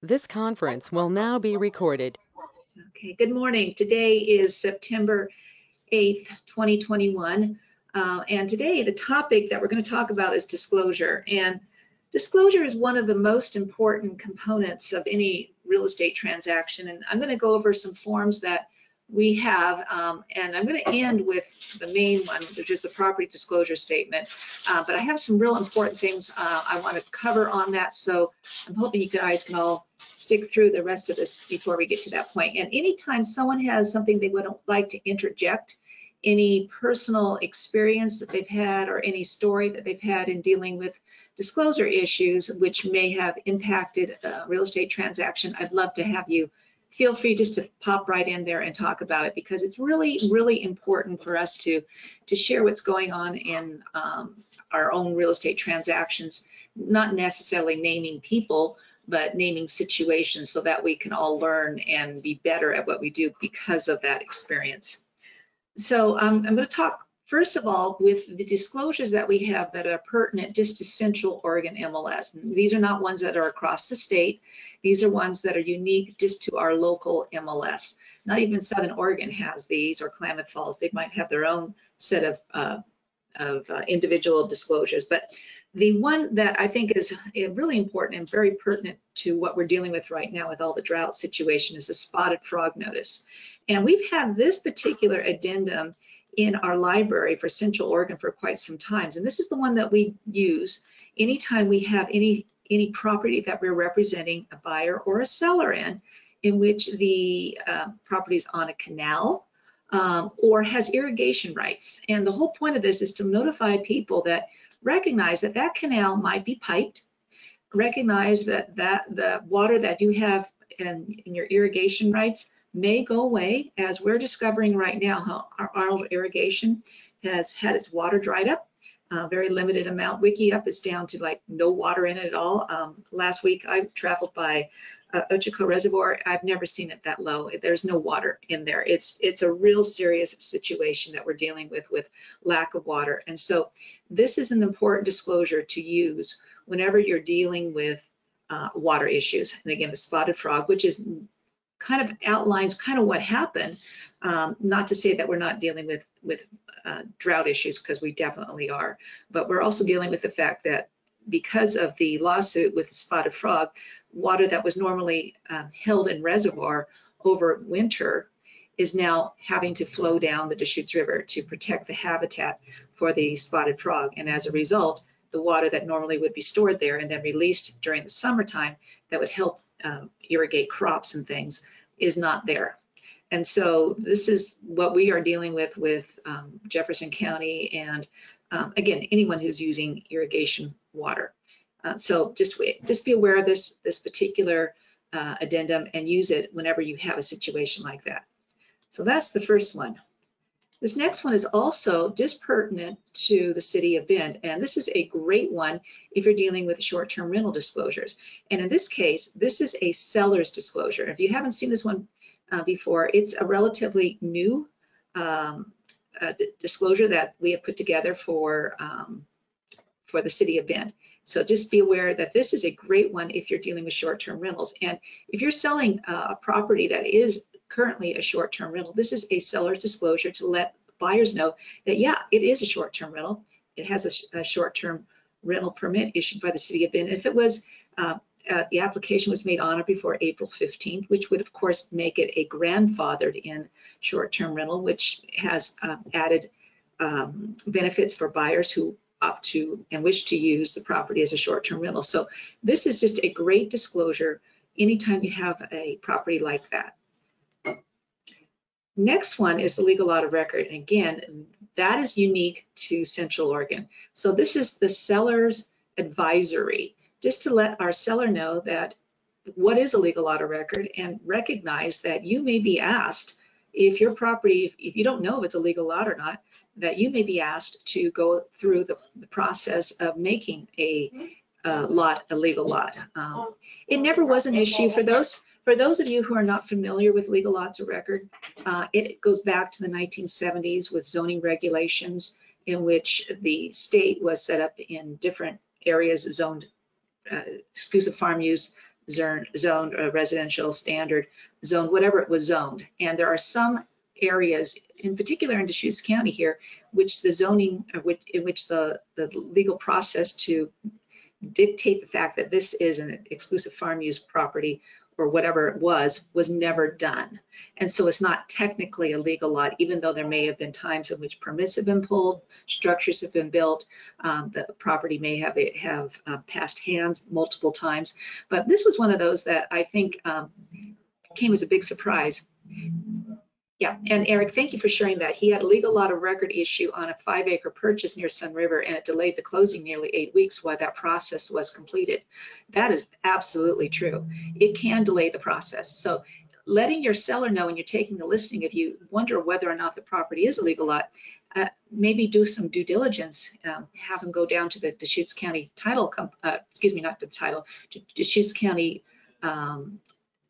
This conference will now be recorded. Okay, good morning. Today is September 8th, 2021. And today the topic that we're going to talk about is disclosure. And disclosure is one of the most important components of any real estate transaction. And I'm going to go over some forms that we have, and I'm going to end with the main one, which is the property disclosure statement. But I have some real important things I want to cover on that. So I'm hoping you guys can all stick through the rest of this before we get to that point. And anytime someone has something they would like to interject, any personal experience that they've had or any story that they've had in dealing with disclosure issues which may have impacted a real estate transaction, I'd love to have you feel free just to pop right in there and talk about it, because it's really, really important for us to share what's going on in our own real estate transactions, not necessarily naming people, but naming situations so that we can all learn and be better at what we do because of that experience. So I'm going to talk first of all with the disclosures that we have that are pertinent just to Central Oregon MLS. And these are not ones that are across the state. These are ones that are unique just to our local MLS. Not even Southern Oregon has these, or Klamath Falls. They might have their own set of individual disclosures. But the one that I think is really important and very pertinent to what we're dealing with right now with all the drought situation is the spotted frog notice. And we've had this particular addendum in our library for Central Oregon for quite some time. And this is the one that we use anytime we have any property that we're representing a buyer or a seller in which the property is on a canal or has irrigation rights. And the whole point of this is to notify people that recognize that that canal might be piped, recognize that the water that you have in your irrigation rights may go away, as we're discovering right now how our irrigation has had its water dried up, very limited amount. Wiki Up is down to like no water in it at all. Last week I traveled by Ochako Reservoir. I've never seen it that low. There's no water in there. It's a real serious situation that we're dealing with lack of water. And so this is an important disclosure to use whenever you're dealing with water issues. And again, the spotted frog, which is kind of outlines kind of what happened. Not to say that we're not dealing with drought issues, because we definitely are, but we're also dealing with the fact that because of the lawsuit with the spotted frog, water that was normally held in reservoir over winter is now having to flow down the Deschutes River to protect the habitat for the spotted frog. And as a result, the water that normally would be stored there and then released during the summertime that would help irrigate crops and things is not there. And so this is what we are dealing with Jefferson County and again, anyone who's using irrigation water. So just be aware of this particular addendum and use it whenever you have a situation like that. So that's the first one. This next one is also just pertinent to the city of Bend, and this is a great one if you're dealing with short-term rental disclosures. And in this case, this is a seller's disclosure. If you haven't seen this one before, it's a relatively new disclosure that we have put together for the city of Bend. So just be aware that this is a great one if you're dealing with short-term rentals. And if you're selling a property that is currently a short-term rental, this is a seller's disclosure to let buyers know that, yeah, it is a short-term rental. It has a short-term rental permit issued by the city of Bend. If it was, the application was made on or before April 15th, which would of course make it a grandfathered in short-term rental, which has added benefits for buyers who opt to and wish to use the property as a short-term rental. So this is just a great disclosure anytime you have a property like that. Next one is the legal lot of record. And again, that is unique to Central Oregon. So this is the seller's advisory, just to let our seller know that what is a legal lot of record and recognize that you may be asked if your property, if you don't know if it's a legal lot or not, that you may be asked to go through the process of making a lot a legal lot. It never was an issue for those. For those of you who are not familiar with legal lots of record, it goes back to the 1970s with zoning regulations in which the state was set up in different areas zoned exclusive farm use zoned a residential standard zone, whatever it was zoned. And there are some areas, in particular in Deschutes County here, which the zoning, in which the legal process to dictate the fact that this is an exclusive farm use property or whatever it was never done. And so it's not technically a legal lot, even though there may have been times in which permits have been pulled, structures have been built, the property may have passed hands multiple times. But this was one of those that I think came as a big surprise. Yeah, and Eric, thank you for sharing that. He had a legal lot of record issue on a 5-acre purchase near Sun River, and it delayed the closing nearly 8 weeks while that process was completed. That is absolutely true. It can delay the process. So letting your seller know when you're taking the listing, if you wonder whether or not the property is a legal lot, maybe do some due diligence, have them go down to the Deschutes County title, not the title, Deschutes County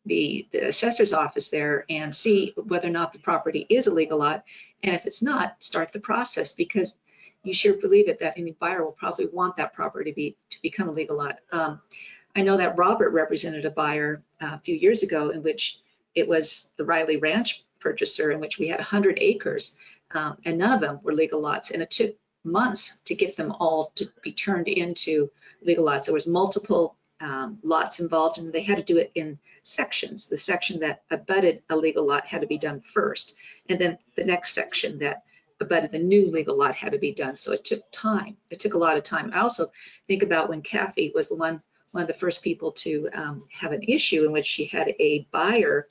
the assessor's office there and see whether or not the property is a legal lot. And if it's not, start the process, because you sure believe it that any buyer will probably want that property to become a legal lot. I know that Robert represented a buyer a few years ago in which it was the Riley Ranch purchaser, in which we had 100 acres and none of them were legal lots. And it took months to get them all to be turned into legal lots. There was multiple lots involved, and they had to do it in sections. The section that abutted a legal lot had to be done first, and then the next section that abutted the new legal lot had to be done. So it took time. It took a lot of time. I also think about when Kathy was one of the first people to have an issue in which she had a buyer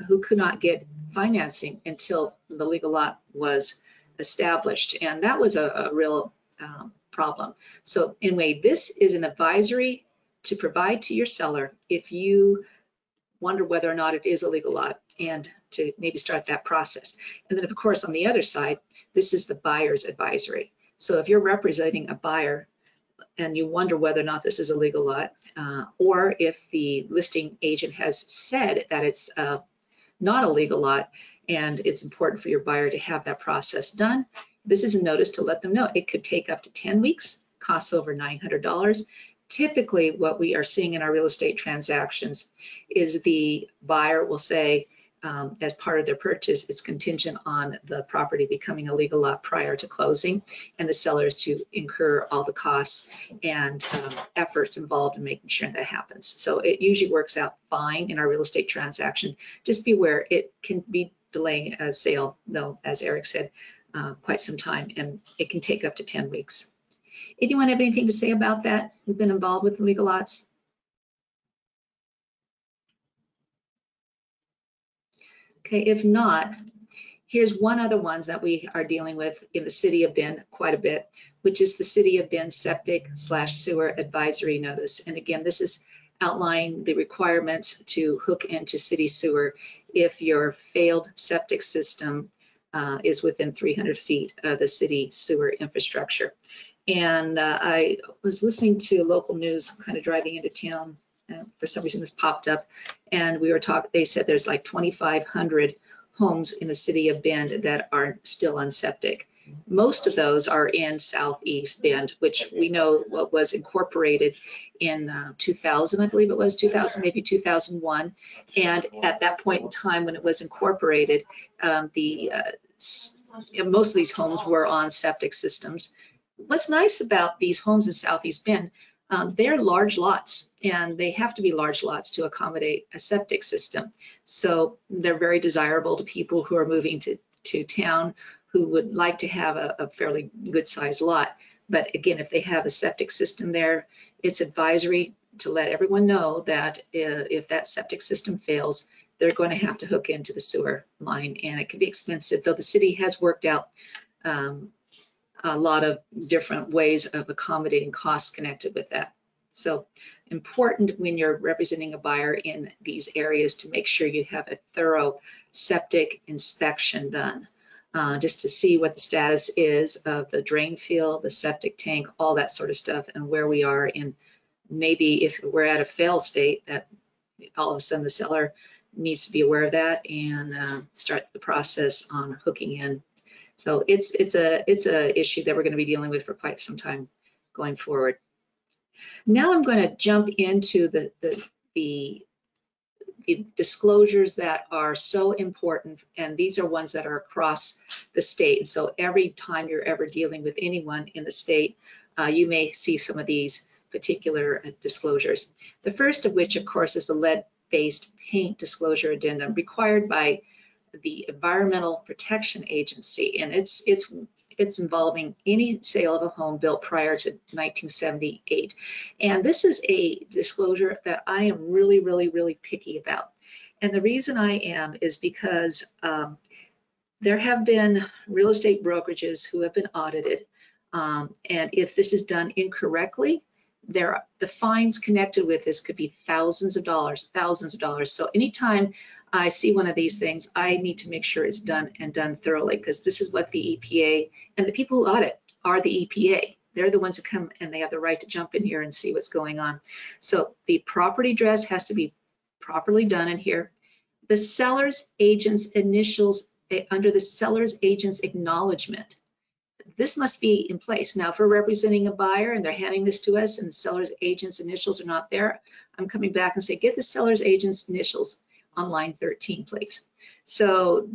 who could not get financing until the legal lot was established, and that was a real problem. So anyway, this is an advisory to provide to your seller if you wonder whether or not it is a legal lot, and to maybe start that process. And then of course on the other side, this is the buyer's advisory. So if you're representing a buyer and you wonder whether or not this is a legal lot, or if the listing agent has said that it's not a legal lot and it's important for your buyer to have that process done, this is a notice to let them know. It could take up to 10 weeks, costs over $900. Typically, what we are seeing in our real estate transactions is the buyer will say, as part of their purchase, it's contingent on the property becoming a legal lot prior to closing, and the seller is to incur all the costs and efforts involved in making sure that happens. So it usually works out fine in our real estate transaction. Just beware, it can be delaying a sale, though, as Eric said, quite some time, and it can take up to 10 weeks. Anyone have anything to say about that who've been involved with legal lots? Okay, if not, here's one other one that we are dealing with in the City of Bend quite a bit, which is the City of Bend Septic/Sewer Advisory Notice. And again, this is outlining the requirements to hook into city sewer if your failed septic system is within 300 feet of the city sewer infrastructure. And I was listening to local news, kind of driving into town. For some reason, this popped up, and we were talking. They said there's like 2,500 homes in the City of Bend that are still on septic. Most of those are in Southeast Bend, which we know what was incorporated in 2000, I believe it was 2000, maybe 2001. And at that point in time, when it was incorporated, most of these homes were on septic systems. What's nice about these homes in Southeast Bend, they're large lots, and they have to be large lots to accommodate a septic system. So they're very desirable to people who are moving to town who would like to have a fairly good sized lot. But again, if they have a septic system there, it's advisory to let everyone know that if that septic system fails, they're going to have to hook into the sewer line, and it can be expensive, though the city has worked out a lot of different ways of accommodating costs connected with that. So important when you're representing a buyer in these areas to make sure you have a thorough septic inspection done, just to see what the status is of the drain field, the septic tank, all that sort of stuff, and where we are in, maybe if we're at a fail state, that all of a sudden the seller needs to be aware of that and start the process on hooking in. So it's a issue that we're going to be dealing with for quite some time going forward. Now I'm going to jump into the the disclosures that are so important, and these are ones that are across the state. So every time you're ever dealing with anyone in the state, you may see some of these particular disclosures. The first of which, of course, is the lead-based paint disclosure addendum required by the Environmental Protection Agency, and it's involving any sale of a home built prior to 1978. And this is a disclosure that I am really, really, really picky about. And the reason I am is because there have been real estate brokerages who have been audited, and if this is done incorrectly, the fines connected with this could be thousands of dollars. So anytime I see one of these things, I need to make sure it's done and done thoroughly, because this is what the EPA and the people who audit are the EPA. They're the ones who come and they have the right to jump in here and see what's going on. So the property address has to be properly done in here. The seller's agent's initials under the seller's agent's acknowledgement. This must be in place. Now, if we're representing a buyer and they're handing this to us and the seller's agent's initials are not there, I'm coming back and say, get the seller's agent's initials on line 13, please. So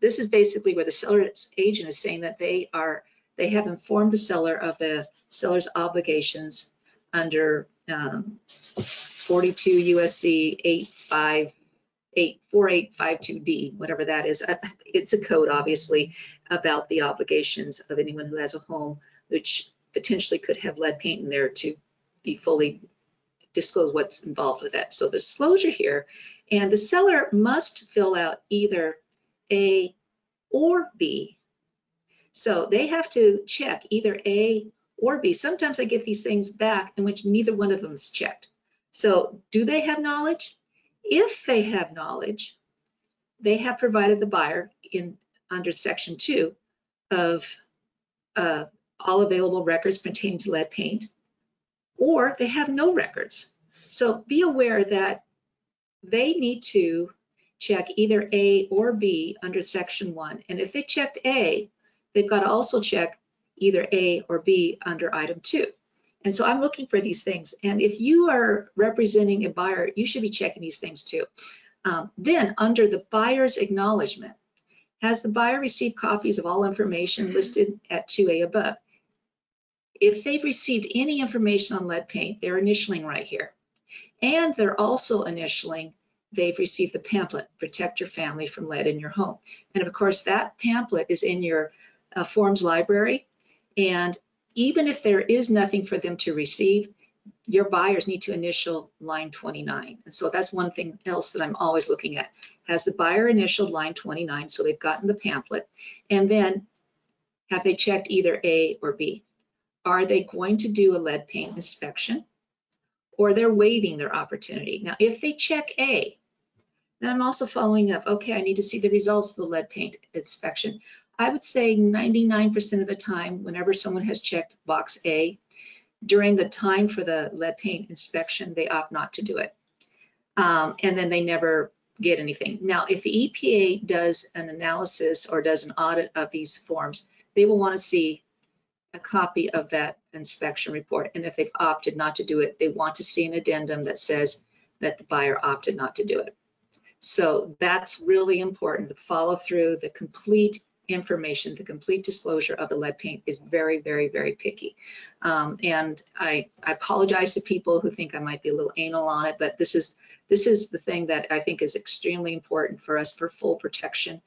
this is basically where the seller's agent is saying that they have informed the seller of the seller's obligations under 42 USC 4852D, whatever that is. It's a code, obviously, about the obligations of anyone who has a home which potentially could have lead paint in there to be fully disclose what's involved with that. So the disclosure here, and the seller must fill out either A or B. So they have to check either A or B. Sometimes I get these things back in which neither one of them is checked. So do they have knowledge? If they have knowledge, they have provided the buyer under Section 2 of all available records pertaining to lead paint, or they have no records. So be aware that they need to check either A or B under Section 1. And if they checked A, they've got to also check either A or B under Item 2. And so I'm looking for these things. And if you are representing a buyer, you should be checking these things too. Then under the buyer's acknowledgement, has the buyer received copies of all information listed at 2A above? If they've received any information on lead paint, they're initialing right here. And they're also initialing, they've received the pamphlet, Protect Your Family from Lead in Your Home. And of course, that pamphlet is in your forms library. And even if there is nothing for them to receive, your buyers need to initial line 29. And so that's one thing else that I'm always looking at. Has the buyer initialed line 29, so they've gotten the pamphlet? And then have they checked either A or B? Are they going to do a lead paint inspection, or they're waiving their opportunity? Now, if they check A, then I'm also following up, okay, I need to see the results of the lead paint inspection. I would say 99% of the time, whenever someone has checked box A, during the time for the lead paint inspection, they opt not to do it. And then they never get anything. Now, if the EPA does an analysis or does an audit of these forms, they will want to see a copy of that inspection report. And if they've opted not to do it, they want to see an addendum that says that the buyer opted not to do it. So that's really important. The follow through, the complete information, the complete disclosure of the lead paint is very, very, very picky. And I apologize to people who think I might be a little anal on it, but this is the thing that I think is extremely important for us for full protection,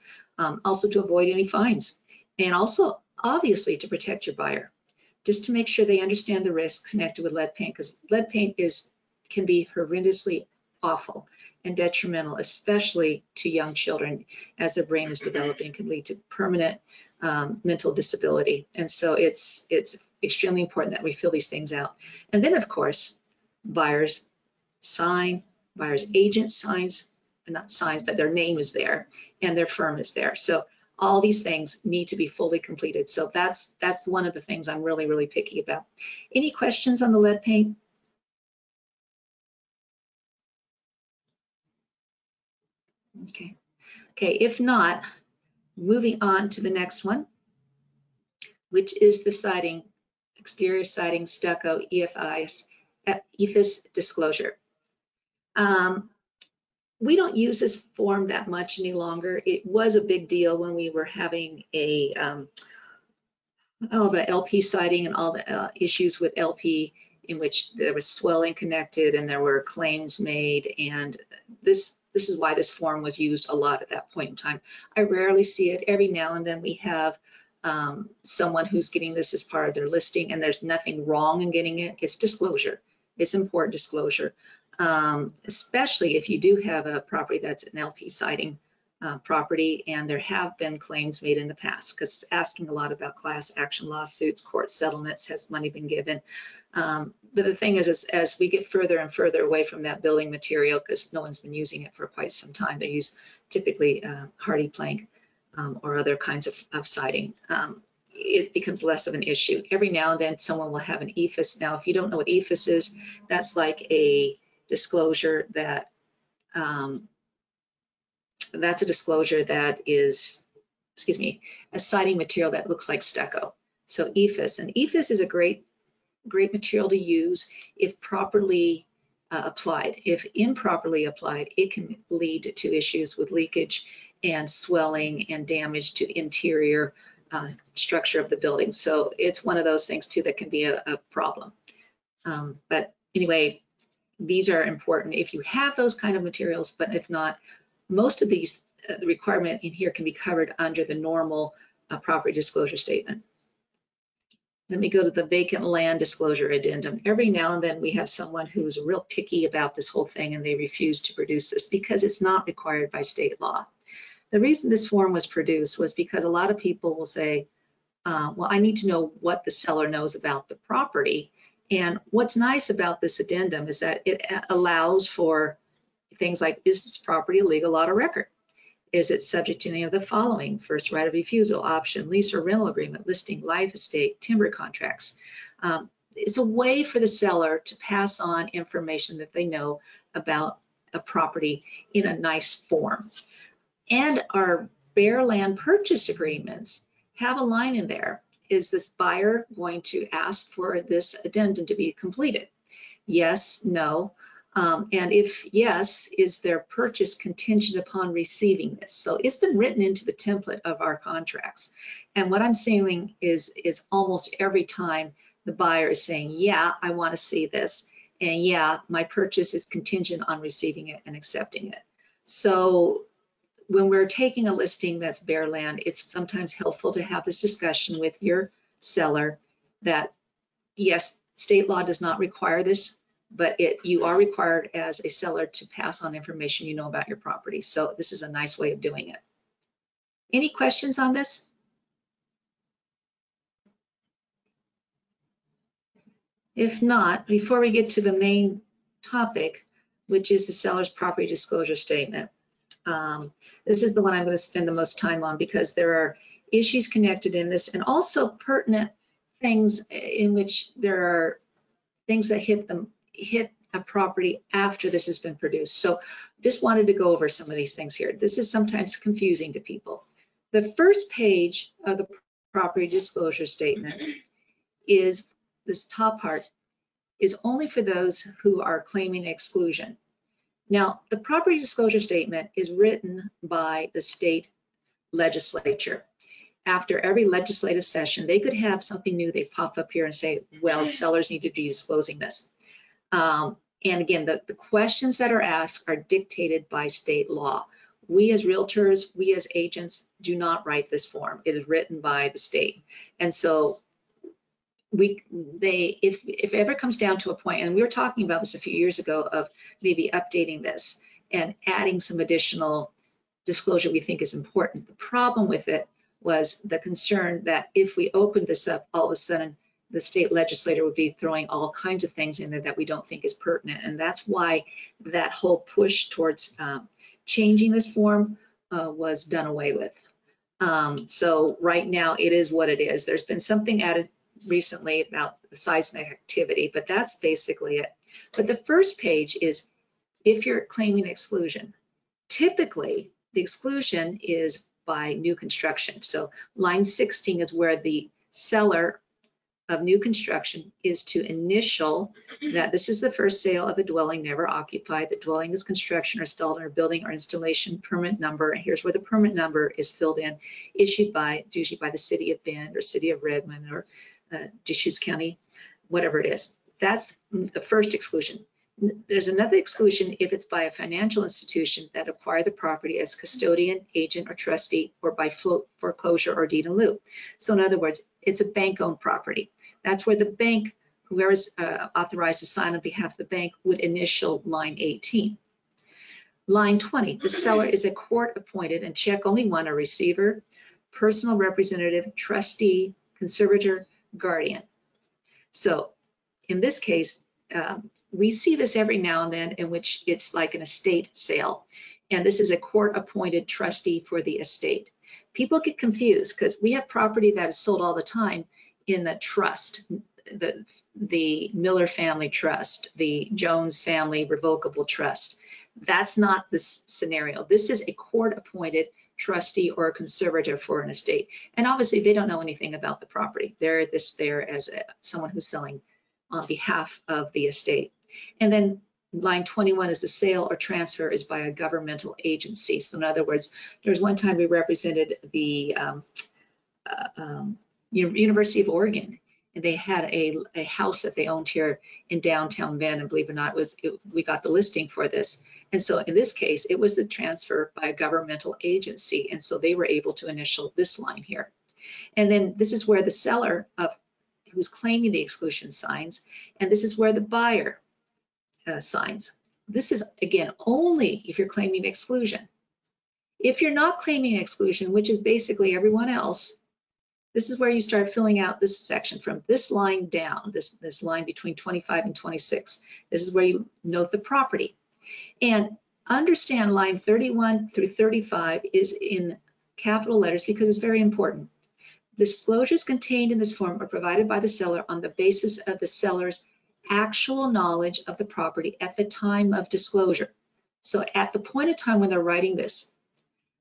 also to avoid any fines, and also obviously to protect your buyer, just to make sure they understand the risks connected with lead paint, because lead paint can be horrendously awful and detrimental, especially to young children as their brain is developing, can lead to permanent mental disability. And so it's extremely important that we fill these things out. And then of course, buyers sign, buyer's agent signs, not signs, but their name is there and their firm is there. So all these things need to be fully completed. So that's one of the things I'm really, really picky about. Any questions on the lead paint? Okay. Okay, if not, moving on to the next one, which is the siding, exterior siding stucco EFIS disclosure. We don't use this form that much any longer. It was a big deal when we were having all the LP siding and all the issues with LP, in which there was swelling connected and there were claims made, and this is why this form was used a lot at that point in time. I rarely see it. Every now and then we have someone who's getting this as part of their listing, and there's nothing wrong in getting it. It's disclosure. It's important disclosure, especially if you do have a property that's an LP siding property, and there have been claims made in the past, because it's asking a lot about class action lawsuits, court settlements, has money been given. But the thing is as we get further and further away from that building material, because no one's been using it for quite some time, they use typically hardy plank or other kinds of siding. It becomes less of an issue. Every now and then someone will have an EFIS. Now, if you don't know what EFIS is, that's like a disclosure that that's a disclosure that is, excuse me, a siding material that looks like stucco. So EFIS, and EFIS is a great material to use if properly applied. If improperly applied, it can lead to issues with leakage and swelling and damage to interior structure of the building. So it's one of those things too that can be a problem. But anyway, these are important if you have those kind of materials, but if not, most of these, the requirement in here can be covered under the normal property disclosure statement. Let me go to the vacant land disclosure addendum. Every now and then we have someone who's real picky about this whole thing, and they refuse to produce this because it's not required by state law. The reason this form was produced was because a lot of people will say, well, I need to know what the seller knows about the property. And what's nice about this addendum is that it allows for things like, is this property a legal lot of record? Is it subject to any of the following? First right of refusal, option, lease or rental agreement, listing, life estate, timber contracts. It's a way for the seller to pass on information that they know about a property in a nice form. And our bare land purchase agreements have a line in there. Is this buyer going to ask for this addendum to be completed? Yes, no. And if yes, is their purchase contingent upon receiving this? So it's been written into the template of our contracts. And what I'm saying is almost every time the buyer is saying, yeah, I want to see this. And yeah, my purchase is contingent on receiving it and accepting it. So when we're taking a listing that's bare land, it's sometimes helpful to have this discussion with your seller that, yes, state law does not require this, but you are required as a seller to pass on information you know about your property. So this is a nice way of doing it. Any questions on this? If not, before we get to the main topic, which is the seller's property disclosure statement, this is the one I'm going to spend the most time on because there are issues connected in this and also pertinent things in which there are things that hit a property after this has been produced. So just wanted to go over some of these things here. This is sometimes confusing to people. The first page of the property disclosure statement is, this top part, is only for those who are claiming exclusion. Now, the property disclosure statement is written by the state legislature. After every legislative session, they could have something new. They pop up here and say, well, sellers need to be disclosing this. And again, the questions that are asked are dictated by state law. We as realtors, we as agents do not write this form. It is written by the state. And so if it ever comes down to a point, and we were talking about this a few years ago, of maybe updating this and adding some additional disclosure we think is important. The problem with it was the concern that if we opened this up, all of a sudden the state legislator would be throwing all kinds of things in there that we don't think is pertinent. And that's why that whole push towards changing this form was done away with. So right now it is what it is. There's been something added recently about the seismic activity, but that's basically it. But the first page is if you're claiming exclusion. Typically, the exclusion is by new construction. So line 16 is where the seller of new construction is to initial that this is the first sale of a dwelling never occupied. The dwelling is construction or installed in a building or installation permit number. And here's where the permit number is filled in, issued by, it's usually by the city of Bend or city of Redmond or Deschutes County, whatever it is. That's the first exclusion. There's another exclusion if it's by a financial institution that acquired the property as custodian, agent, or trustee, or by foreclosure or deed in lieu. So in other words, it's a bank-owned property. That's where the bank, whoever's authorized to sign on behalf of the bank, would initial line 18. Line 20, the seller is a court-appointed and check only one, a receiver, personal representative, trustee, conservator, guardian. So in this case, we see this every now and then in which it's like an estate sale. And this is a court-appointed trustee for the estate. People get confused because we have property that is sold all the time in the trust, the Miller family trust, the Jones family revocable trust. That's not the scenario. This is a court-appointed trustee or a conservator for an estate. And obviously they don't know anything about the property. They're there as someone who's selling on behalf of the estate. And then line 21 is the sale or transfer is by a governmental agency. So in other words, there's one time we represented the University of Oregon, and they had a house that they owned here in downtown Bend, and believe it or not, we got the listing for this. And so in this case, it was the transfer by a governmental agency, and so they were able to initial this line here. And then this is where the seller who's claiming the exclusion signs, and this is where the buyer signs. This is, again, only if you're claiming exclusion. If you're not claiming exclusion, which is basically everyone else, this is where you start filling out this section from this line down, this line between 25 and 26. This is where you note the property. And understand line 31 through 35 is in capital letters because it's very important. Disclosures contained in this form are provided by the seller on the basis of the seller's actual knowledge of the property at the time of disclosure. So at the point of time when they're writing this,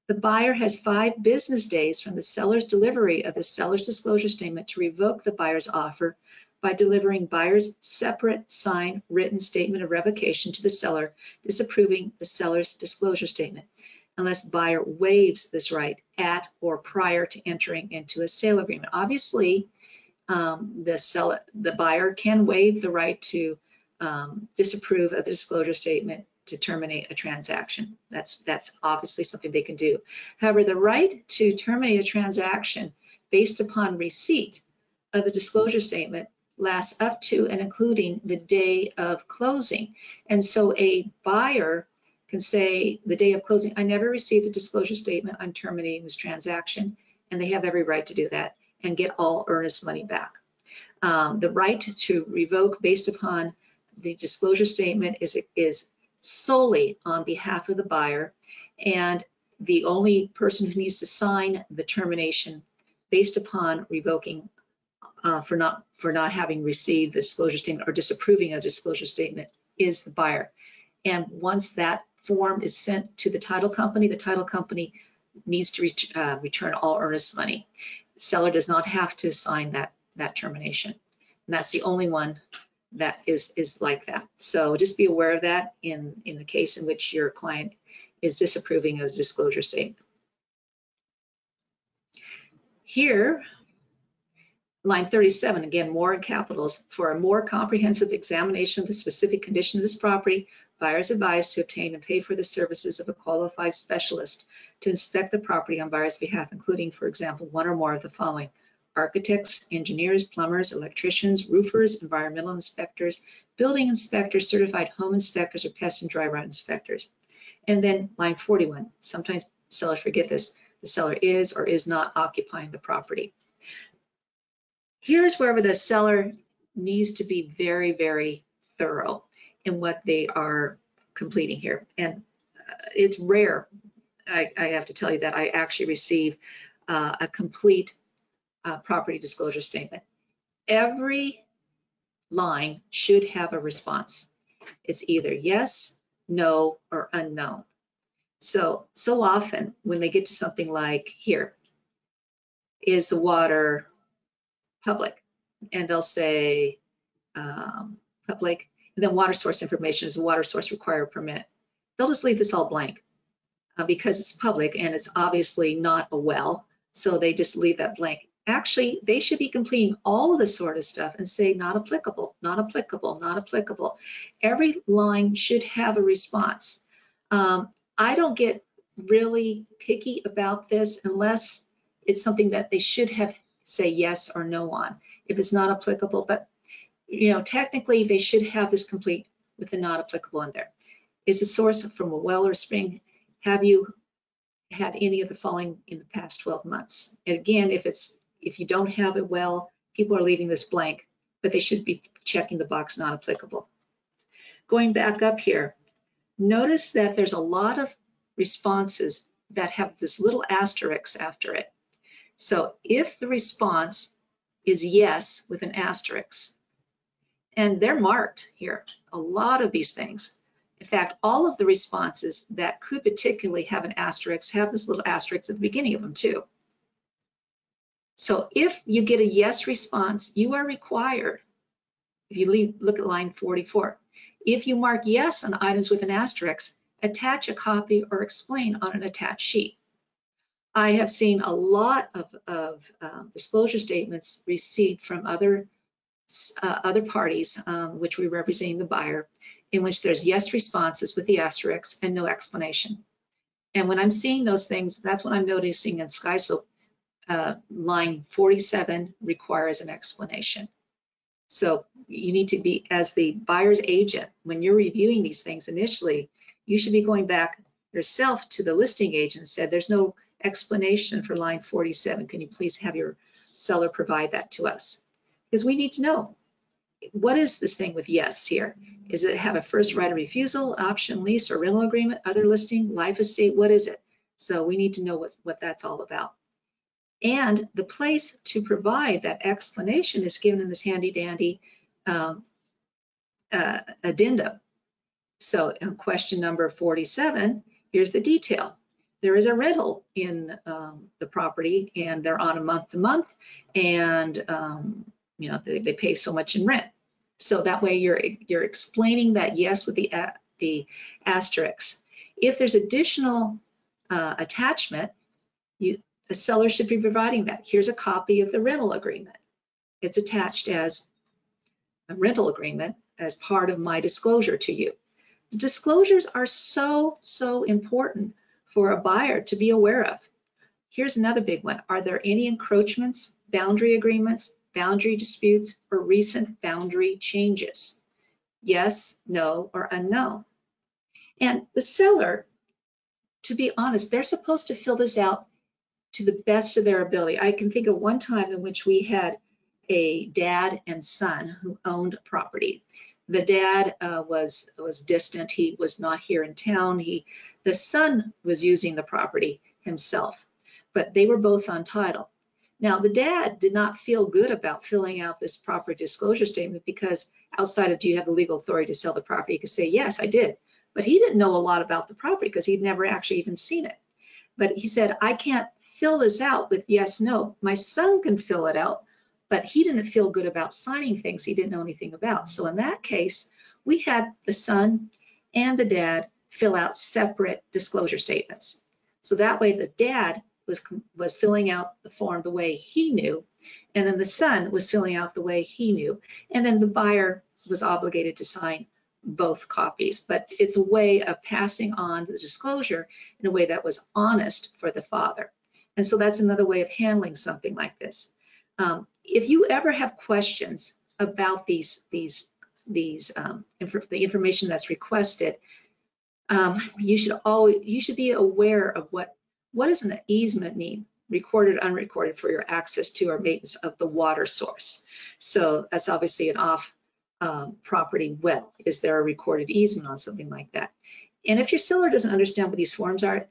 the buyer has 5 business days from the seller's delivery of the seller's disclosure statement to revoke the buyer's offer by delivering buyer's separate signed written statement of revocation to the seller disapproving the seller's disclosure statement, unless buyer waives this right at or prior to entering into a sale agreement. Obviously, the buyer can waive the right to disapprove of the disclosure statement to terminate a transaction. That's obviously something they can do. However, the right to terminate a transaction based upon receipt of the disclosure statement lasts up to and including the day of closing. And so a buyer can say the day of closing, I never received the disclosure statement, I'm terminating this transaction, and they have every right to do that and get all earnest money back. The right to revoke based upon the disclosure statement is solely on behalf of the buyer, and the only person who needs to sign the termination based upon revoking for not having received the disclosure statement or disapproving a disclosure statement is the buyer. And once that form is sent to the title company needs to return all earnest money. The seller does not have to sign that termination. And that's the only one that is like that. So just be aware of that in the case in which your client is disapproving of the disclosure statement. Here, line 37, again, more in capitals. For a more comprehensive examination of the specific condition of this property, buyers advised to obtain and pay for the services of a qualified specialist to inspect the property on buyer's behalf, including, for example, one or more of the following: architects, engineers, plumbers, electricians, roofers, environmental inspectors, building inspectors, certified home inspectors, or pest and dry rot inspectors. And then line 41, sometimes sellers forget this, the seller is or is not occupying the property. Here's where the seller needs to be very, very thorough in what they are completing here. And it's rare, I have to tell you, that I actually receive a complete property disclosure statement. Every line should have a response. It's either yes, no, or unknown. So often when they get to something like here, is the water public? and they'll say public, and then water source information is a water source required permit. They'll just leave this all blank because it's public and it's obviously not a well, so they just leave that blank. Actually, they should be completing all of this sort of stuff and say not applicable, not applicable, not applicable. Every line should have a response. I don't get really picky about this unless it's something that they should have say yes or no on if it's not applicable. But technically they should have this complete with the not applicable in there. Is the source from a well or spring? Have you had any of the following in the past 12 months? And again, if you don't have a well, people are leaving this blank, but they should be checking the box not applicable. Going back up here, notice that there's a lot of responses that have this little asterisk after it. So if the response is yes with an asterisk, and they're marked here, a lot of these things. In fact, all of the responses that could particularly have an asterisk have this little asterisk at the beginning of them too. So if you get a yes response, you are required, if you look at line 44, if you mark yes on items with an asterisk, attach a copy or explain on an attached sheet. I have seen a lot of disclosure statements received from other parties, which we're representing the buyer, in which there's yes responses with the asterisks and no explanation. And when I'm seeing those things, that's what I'm noticing in SkySlope. Line 47 requires an explanation. So you need to be, as the buyer's agent, when you're reviewing these things initially, you should be going back yourself to the listing agent and said, there's no explanation for line 47. Can you please have your seller provide that to us? Because we need to know, what is this thing with yes here? Is it have a first right of refusal, option, lease, or rental agreement, other listing, life estate? What is it? So we need to know what that's all about. And the place to provide that explanation is given in this handy dandy addendum. So in question number 47, here's the detail. There is a rental in the property, and they're on a month-to-month, and they pay so much in rent. So that way you're explaining that yes with the asterisks. If there's additional attachment, the seller should be providing that. Here's a copy of the rental agreement. It's attached as a rental agreement as part of my disclosure to you. The disclosures are so important for a buyer to be aware of. Here's another big one. Are there any encroachments, boundary agreements, boundary disputes, or recent boundary changes? Yes, no, or unknown. And the seller, to be honest, they're supposed to fill this out to the best of their ability. I can think of one time in which we had a dad and son who owned property. The dad was distant. He was not here in town. The son was using the property himself, but they were both on title. Now, the dad did not feel good about filling out this property disclosure statement because outside of do you have the legal authority to sell the property, he could say, yes, I did. But he didn't know a lot about the property because he'd never actually even seen it. But he said, I can't fill this out with yes, no. My son can fill it out, but he didn't feel good about signing things he didn't know anything about. So in that case, we had the son and the dad fill out separate disclosure statements. So that way the dad was filling out the form the way he knew, and then the son was filling out the way he knew, and then the buyer was obligated to sign both copies. But it's a way of passing on the disclosure in a way that was honest for the father. And so that's another way of handling something like this. If you ever have questions about the information that's requested, you should be aware of what does an easement mean, recorded, unrecorded, for your access to or maintenance of the water source. So that's obviously an off property well. Is there a recorded easement on something like that? And if your seller doesn't understand what these forms are,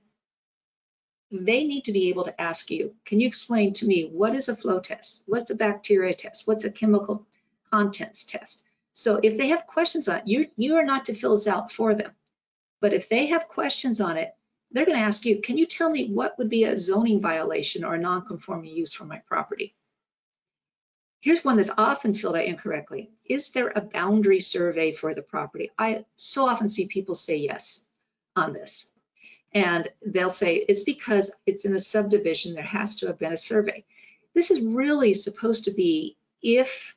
they need to be able to ask you, can you explain to me what is a flow test? What's a bacteria test? What's a chemical contents test? So if they have questions on it, you are not to fill this out for them. But if they have questions on it, they're going to ask you, can you tell me what would be a zoning violation or a non-conforming use for my property? Here's one that's often filled out incorrectly. Is there a boundary survey for the property? I so often see people say yes on this. And they'll say it's because it's in a subdivision, there has to have been a survey. This is really supposed to be if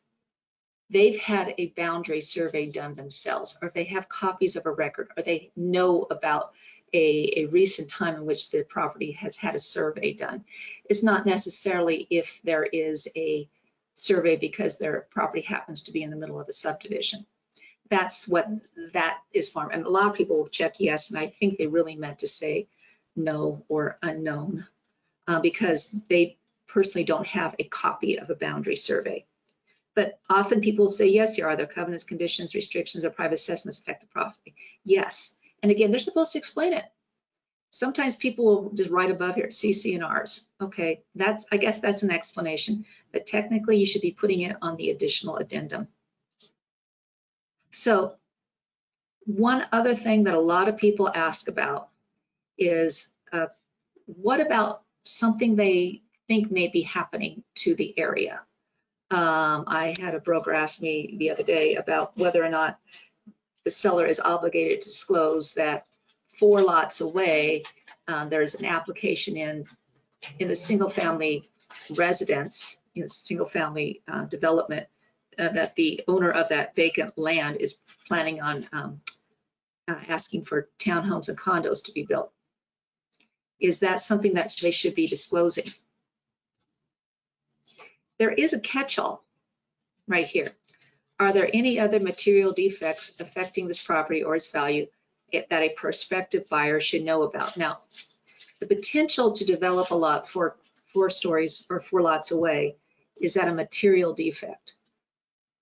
they've had a boundary survey done themselves, or if they have copies of a record, or they know about a recent time in which the property has had a survey done. It's not necessarily if there is a survey because their property happens to be in the middle of a subdivision. That's what that is for. And a lot of people will check yes, and I think they really meant to say no or unknown because they personally don't have a copy of a boundary survey. But often people say, yes, here are there covenants, conditions, restrictions, or private assessments affect the property? Yes. And again, they're supposed to explain it. Sometimes people will just write above here, CC and Rs. Okay, I guess that's an explanation, but technically you should be putting it on the additional addendum. So one other thing that a lot of people ask about is what about something they think may be happening to the area? I had a broker ask me the other day about whether or not the seller is obligated to disclose that 4 lots away, there's an application in a single family residence, single family development, that the owner of that vacant land is planning on asking for townhomes and condos to be built. Is that something that they should be disclosing? There is a catch-all right here. Are there any other material defects affecting this property or its value that a prospective buyer should know about? Now, the potential to develop a lot for 4 stories or 4 lots away, is that a material defect?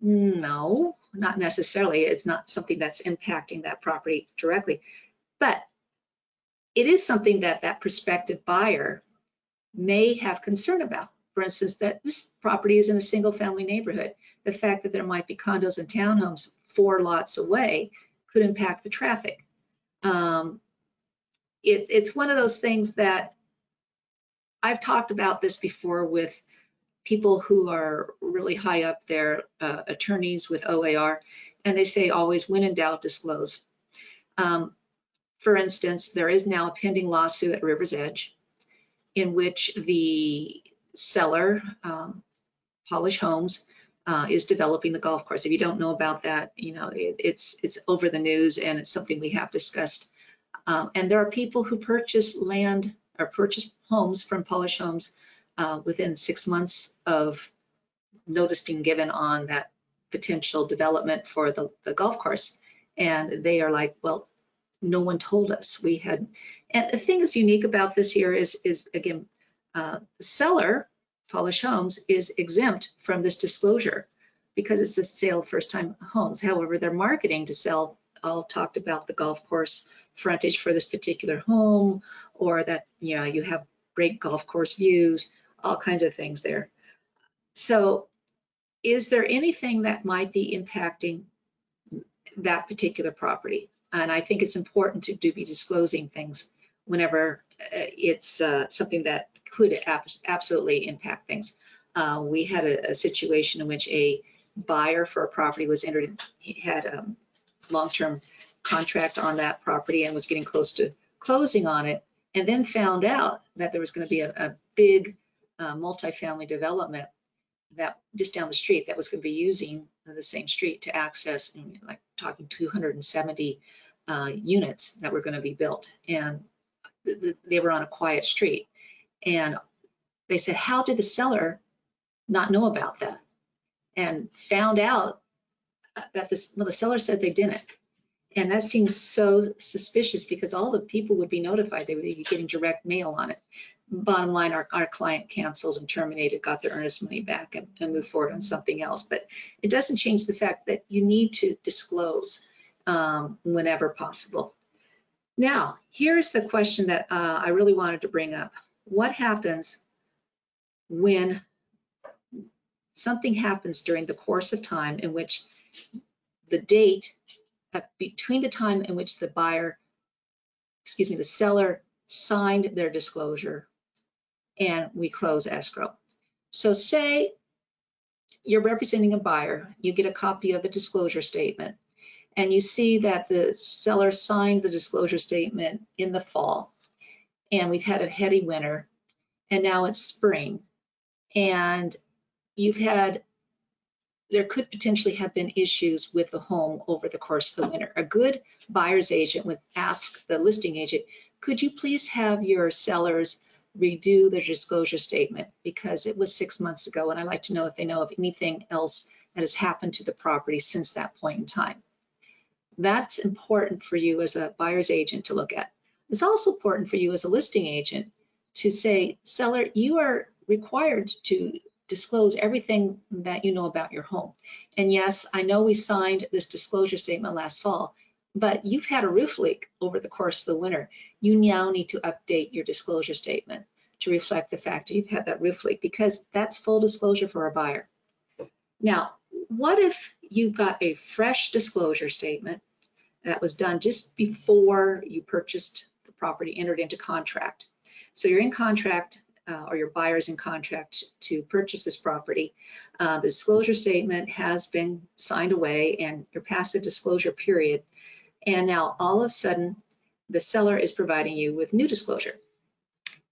No, not necessarily. It's not something that's impacting that property directly, but it is something that that prospective buyer may have concern about. For instance, that this property is in a single family neighborhood. The fact that there might be condos and townhomes 4 lots away could impact the traffic. It's one of those things that I've talked about this before with people who are really high up there, attorneys with OAR, and they say always, when in doubt, disclose. For instance, there is now a pending lawsuit at River's Edge in which the seller, Polish Homes, is developing the golf course. If you don't know about that, it's over the news and it's something we have discussed. And there are people who purchase land or purchase homes from Polish Homes within 6 months of notice being given on that potential development for the golf course. And they are like, well, no one told us. And the thing that's unique about this here is again, the seller, Polish Homes, is exempt from this disclosure because it's a sale of first-time homes. However, their marketing to sell all talked about the golf course frontage for this particular home, or that you have great golf course views, all kinds of things there. So is there anything that might be impacting that particular property? And I think it's important to be disclosing things whenever it's something that could absolutely impact things. We had a situation in which a buyer for a property was entered, had a long-term contract on that property and was getting close to closing on it, and then found out that there was going to be a big multifamily development that just down the street that was going to be using the same street to access, like talking 270 units that were going to be built, and they were on a quiet street. And they said, how did the seller not know about that? And found out that the seller said they didn't. And that seems so suspicious because all the people would be notified. They would be getting direct mail on it. Bottom line, our client canceled and terminated, got their earnest money back, and moved forward on something else. But it doesn't change the fact that you need to disclose whenever possible. Now, here's the question that I really wanted to bring up. What happens when something happens during the course of time in which the date between the time in which the seller signed their disclosure and we close escrow? So say you're representing a buyer, you get a copy of the disclosure statement, and you see that the seller signed the disclosure statement in the fall, and we've had a heady winter, and now it's spring, and there could potentially have been issues with the home over the course of the winter. A good buyer's agent would ask the listing agent, could you please have your sellers redo their disclosure statement because it was 6 months ago, and I'd like to know if they know of anything else that has happened to the property since that point in time. That's important for you as a buyer's agent to look at. It's also important for you as a listing agent to say, seller, you are required to disclose everything that you know about your home. And yes, I know we signed this disclosure statement last fall, but you've had a roof leak over the course of the winter. You now need to update your disclosure statement to reflect the fact that you've had that roof leak, because that's full disclosure for a buyer. Now, what if you've got a fresh disclosure statement that was done just before you purchased the property, entered into contract? So you're in contract, or your buyer's in contract to purchase this property. The disclosure statement has been signed away and you're past the disclosure period. And now all of a sudden, the seller is providing you with new disclosure.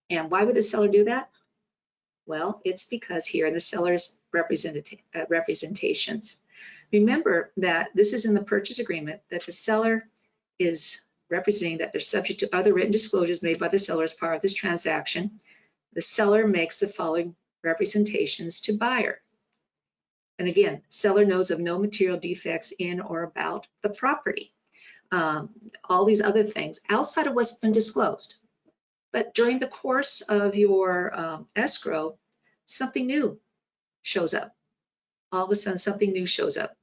And why would the seller do that? Well, it's because here in the seller's representations. Remember that this is in the purchase agreement, that the seller is representing that they're subject to other written disclosures made by the seller as part of this transaction. The seller makes the following representations to buyer. And again, seller knows of no material defects in or about the property. All these other things outside of what's been disclosed. But during the course of your escrow, something new shows up. All of a sudden, something new shows up.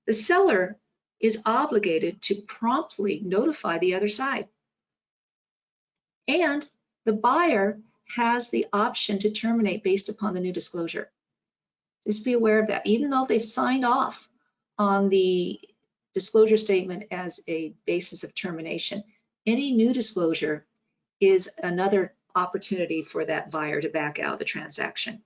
The seller is obligated to promptly notify the other side. And the buyer has the option to terminate based upon the new disclosure. Just be aware of that. Even though they've signed off on the disclosure statement as a basis of termination, any new disclosure is another opportunity for that buyer to back out of the transaction.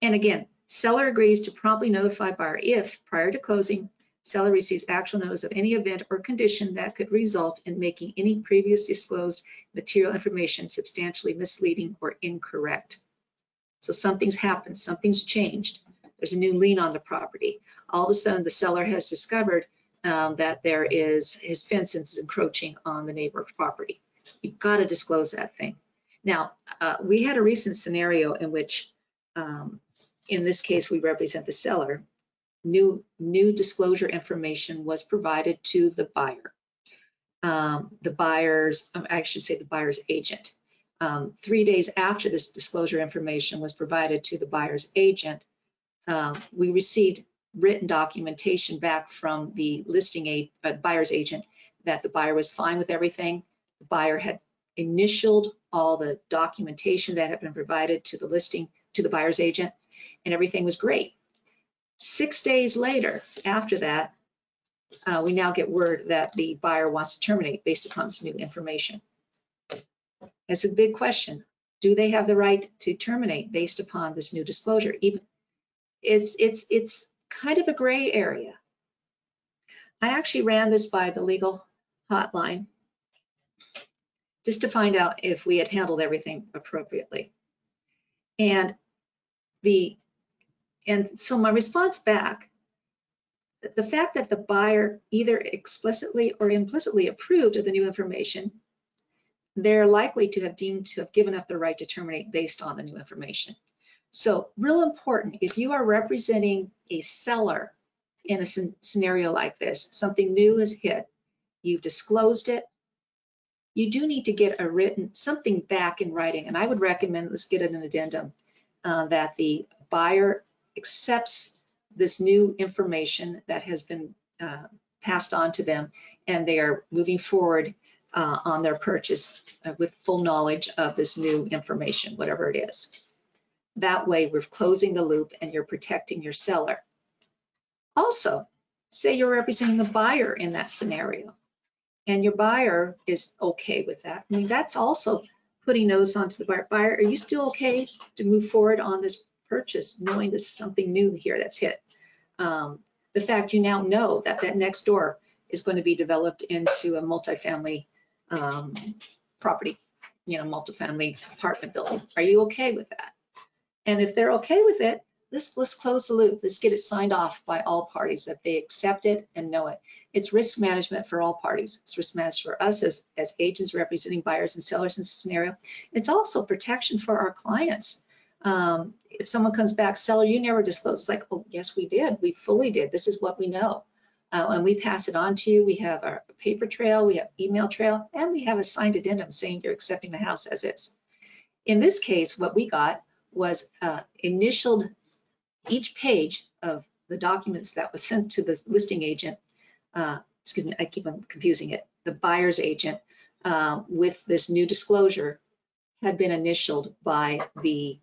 And again, seller agrees to promptly notify buyer if, prior to closing, seller receives actual notice of any event or condition that could result in making any previous disclosed material information substantially misleading or incorrect. So something's happened, something's changed. There's a new lien on the property. All of a sudden, the seller has discovered that his fence is encroaching on the neighbor's property. You've got to disclose that thing. Now, we had a recent scenario in which, in this case, we represent the seller. New disclosure information was provided to the buyer. The buyer's agent. 3 days after this disclosure information was provided to the buyer's agent, we received written documentation back from the buyer's agent that the buyer was fine with everything. The buyer had initialed all the documentation that had been provided to the buyer's agent, and everything was great. 6 days later, after that, we now get word that the buyer wants to terminate based upon this new information. It's a big question. Do they have the right to terminate based upon this new disclosure? It's kind of a gray area. I actually ran this by the legal hotline just to find out if we had handled everything appropriately. And so my response back, the fact that the buyer either explicitly or implicitly approved of the new information, they're likely to have deemed to have given up the right to terminate based on the new information. So real important, if you are representing a seller in a scenario like this, something new has hit, you've disclosed it, you do need to get something back in writing. And I would recommend, let's get an addendum, that the buyer accepts this new information that has been passed on to them, and they are moving forward on their purchase with full knowledge of this new information, whatever it is. That way, we're closing the loop and you're protecting your seller. Also, say you're representing the buyer in that scenario, and your buyer is okay with that. I mean, that's also putting notice onto the buyer. Buyer, are you still okay to move forward on this purchase knowing this is something new here that's hit. The fact you now know that that next door is going to be developed into a multifamily property, multifamily apartment building. Are you okay with that? And if they're okay with it, let's close the loop. Let's get it signed off by all parties that they accept it and know it. It's risk management for all parties. It's risk management for us as agents representing buyers and sellers in this scenario. It's also protection for our clients. If someone comes back, seller, you never disclosed. It's like, oh, yes, we did. We fully did. This is what we know. And we pass it on to you. We have our paper trail, we have email trail, and we have a signed addendum saying you're accepting the house as is. In this case, what we got was initialed each page of the documents that was sent to the listing agent, excuse me, I keep on confusing it, the buyer's agent with this new disclosure had been initialed by the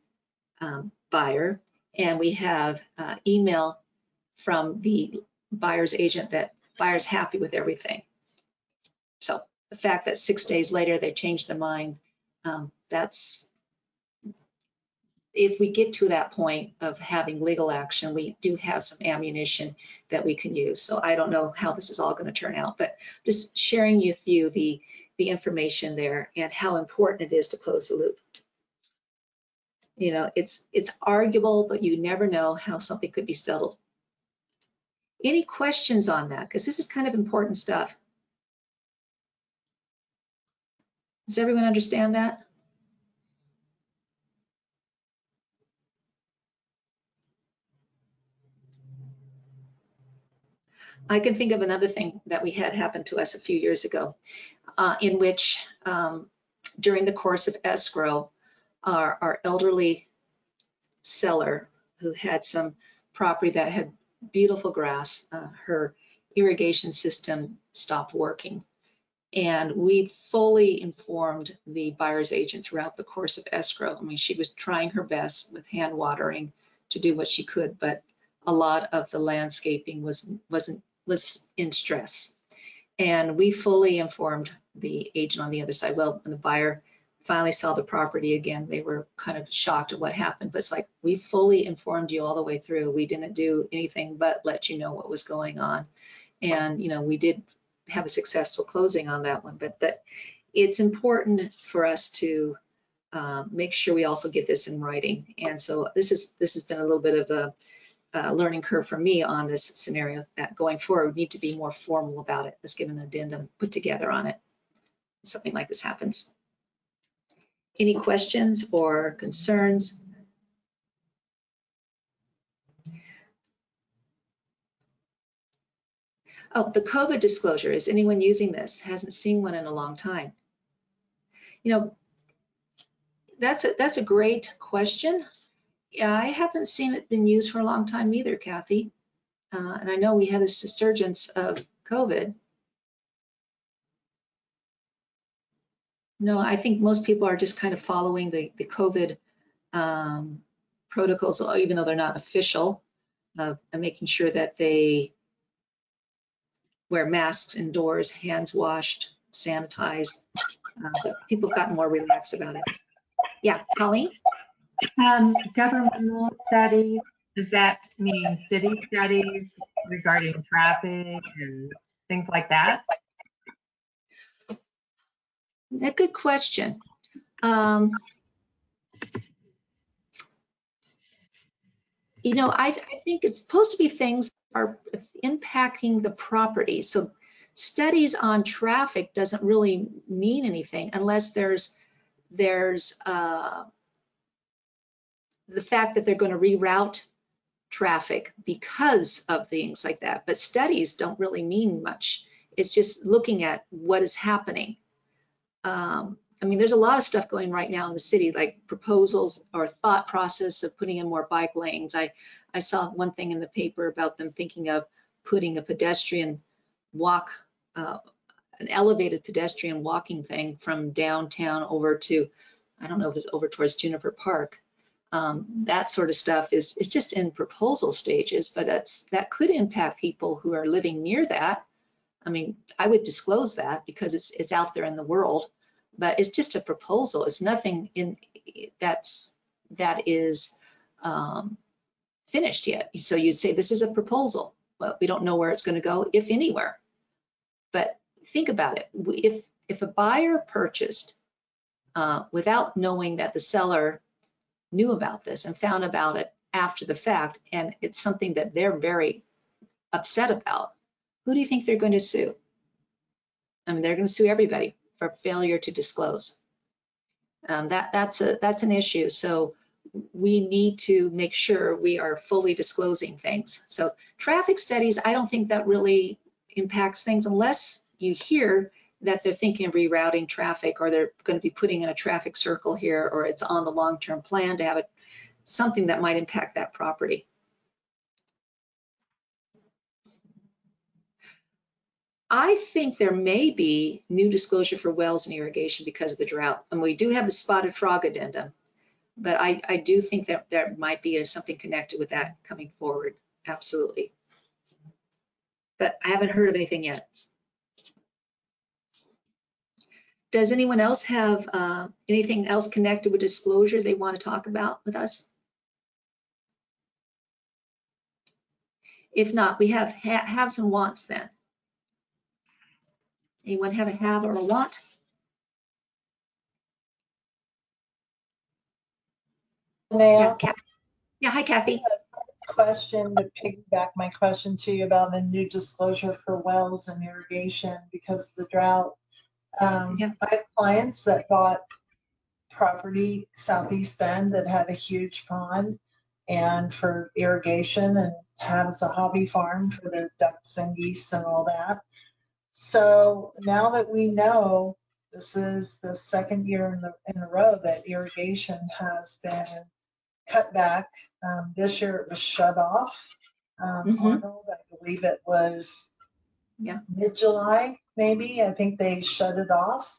buyer, and we have email from the buyer's agent that buyer's happy with everything. So the fact that 6 days later they changed their mind, that's, if we get to that point of having legal action, we do have some ammunition that we can use. So I don't know how this is all going to turn out, but just sharing with you the information there and how important it is to close the loop. It's arguable, but you never know how something could be settled. Any questions on that? Because this is kind of important stuff. Does everyone understand that? I can think of another thing that we had happen to us a few years ago, in which during the course of escrow, our elderly seller who had some property that had beautiful grass, her irrigation system stopped working. And we fully informed the buyer's agent throughout the course of escrow. I mean, she was trying her best with hand watering to do what she could, but a lot of the landscaping was in stress. And we fully informed the agent on the other side. Well, when the buyer finally saw the property again, they were kind of shocked at what happened, but it's like, we fully informed you all the way through. We didn't do anything but let you know what was going on. And, we did have a successful closing on that one, but it's important for us to make sure we also get this in writing. And so this has been a little bit of a learning curve for me on this scenario, that going forward, we need to be more formal about it. Let's get an addendum put together on it. Something like this happens. Any questions or concerns? Oh, the COVID disclosure. Is anyone using this? Hasn't seen one in a long time. That's a great question. Yeah, I haven't seen it been used for a long time either, Kathy. And I know we had a resurgence of COVID. No, I think most people are just kind of following the COVID protocols, even though they're not official, and making sure that they wear masks indoors, hands washed, sanitized. But people have gotten more relaxed about it. Yeah, Colleen? Governmental studies, does that mean city studies regarding traffic and things like that? A good question. I think it's supposed to be things that are impacting the property. So studies on traffic doesn't really mean anything unless there's the fact that they're going to reroute traffic because of things like that. But studies don't really mean much. It's just looking at what is happening. I mean, there's a lot of stuff going right now in the city, like proposals or thought process of putting in more bike lanes. I saw one thing in the paper about them thinking of putting a pedestrian walk, an elevated pedestrian walking thing from downtown over to, I don't know if it's over towards Juniper Park. That sort of stuff is just in proposal stages, but that could impact people who are living near that. I mean, I would disclose that because it's out there in the world, but it's just a proposal. It's nothing in that is finished yet. So you'd say this is a proposal, but we don't know where it's going to go, if anywhere. But think about it. If a buyer purchased without knowing that the seller knew about this and found about it after the fact, and it's something that they're very upset about, who do you think they're going to sue? I mean, they're going to sue everybody for failure to disclose. That's an issue. So we need to make sure we are fully disclosing things. So traffic studies, I don't think that really impacts things unless you hear that they're thinking of rerouting traffic, or they're going to be putting in a traffic circle here, or it's on the long-term plan to have something that might impact that property. I think there may be new disclosure for wells and irrigation because of the drought. And we do have the spotted frog addendum, but I do think that there might be something connected with that coming forward. Absolutely. But I haven't heard of anything yet. Does anyone else have anything else connected with disclosure they want to talk about with us? If not, we have haves and wants then. Anyone have a have or a want? Now, Yeah, hi, Kathy. question to piggyback my question to you about a new disclosure for wells and irrigation because of the drought. Yeah. I have clients that bought property Southeast Bend that had a huge pond and for irrigation, and has a hobby farm for their ducks and geese and all that. So now that we know this is the second year in a row that irrigation has been cut back. This year it was shut off. Arnold, I believe it was mid-July, maybe. I think they shut it off.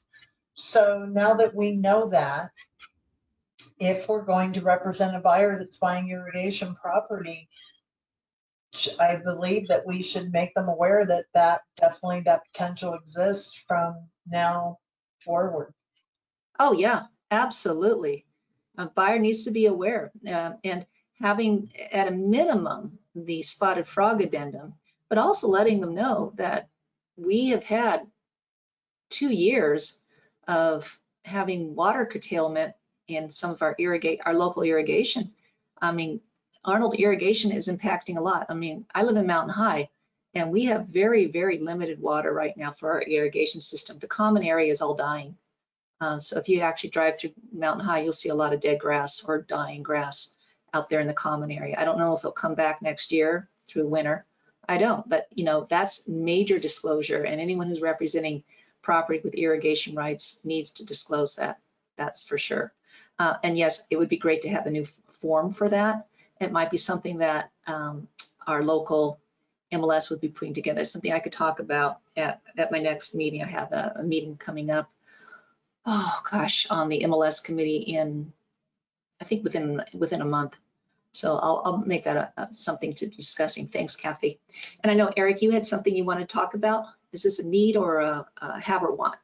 So now that we know that, if we're going to represent a buyer that's buying irrigation property, I believe that we should make them aware that definitely that potential exists from now forward. Oh yeah, absolutely. A buyer needs to be aware, and having at a minimum the spotted frog addendum, but also letting them know that we have had 2 years of having water curtailment in some of our local irrigation. I mean, Arnold irrigation is impacting a lot. I mean, I live in Mountain High, and we have very, very limited water right now for our irrigation system. The common area is all dying. So if you actually drive through Mountain High, you'll see a lot of dead grass or dying grass out there in the common area. I don't know if it'll come back next year through winter. I don't, but you know, that's major disclosure, and anyone who's representing property with irrigation rights needs to disclose that. That's for sure. And yes, it would be great to have a new form for that. It might be something that our local MLS would be putting together. Something I could talk about at my next meeting. I have a meeting coming up. Oh gosh, on the MLS committee in, I think within a month. So I'll make that something to discussing. Thanks, Kathy. And I know, Eric, you had something you want to talk about. Is this a need or a have or want?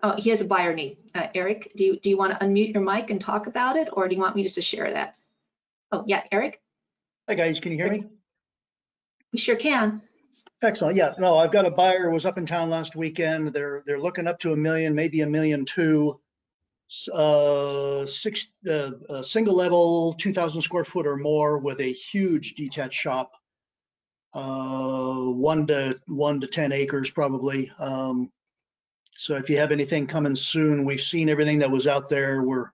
Oh, he has a buyer need. Eric, do you want to unmute your mic and talk about it, or do you want me just to share that? Oh, yeah, Eric? Hi guys, can you hear me? We sure can. Excellent. Yeah, no, I've got a buyer who was up in town last weekend. They're looking up to $1 million, maybe $1.2 million. Single level, 2,000 square foot or more with a huge detached shop. 1 to 10 acres probably. So if you have anything coming soon, we've seen everything that was out there. We're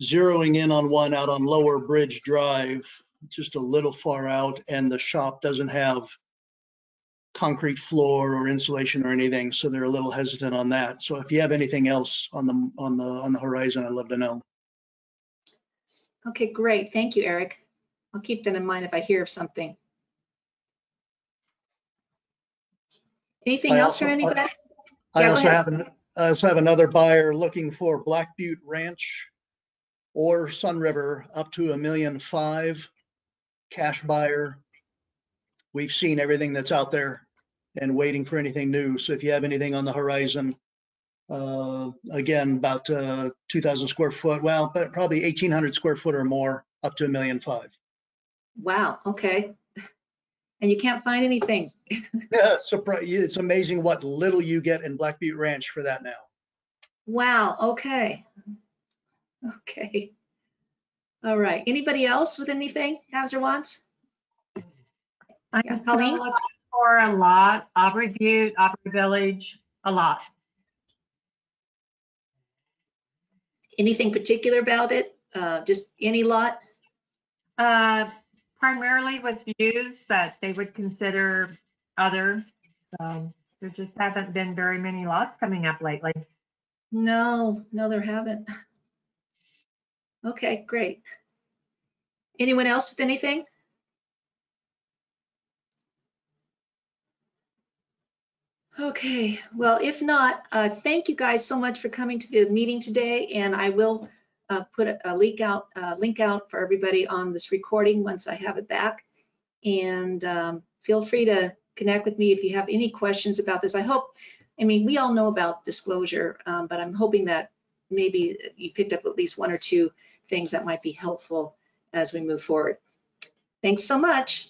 zeroing in on one out on Lower Bridge Drive, just a little far out, and the shop doesn't have concrete floor or insulation or anything, so they're a little hesitant on that. So if you have anything else on the horizon, I'd love to know. Okay, great. Thank you, Eric. I'll keep that in mind if I hear of something. Anything else from anybody? I Yeah, also have another buyer looking for Black Butte Ranch or Sun River up to $1.5 million, cash buyer. We've seen everything that's out there and waiting for anything new. So if you have anything on the horizon, Again, about 2,000 square foot, well, but probably 1,800 square foot or more, up to $1.5 million. Wow, okay. And you can't find anything. Yeah, it's amazing what little you get in Black Butte Ranch for that now. Wow, okay. Okay. All right. Anybody else with anything, haves or wants? I'm Yeah, still Colleen? looking for a lot, Aubrey Butte, Aubrey Village, a lot. Anything particular about it? Just any lot? Primarily with views, but they would consider other. There just haven't been very many lots coming up lately. No, there haven't. Okay, great. Anyone else with anything? Okay, well, if not, thank you guys so much for coming to the meeting today, and I will put a link out for everybody on this recording once I have it back. And feel free to connect with me if you have any questions about this. I mean, we all know about disclosure, but I'm hoping that maybe you picked up at least one or two things that might be helpful as we move forward. Thanks so much.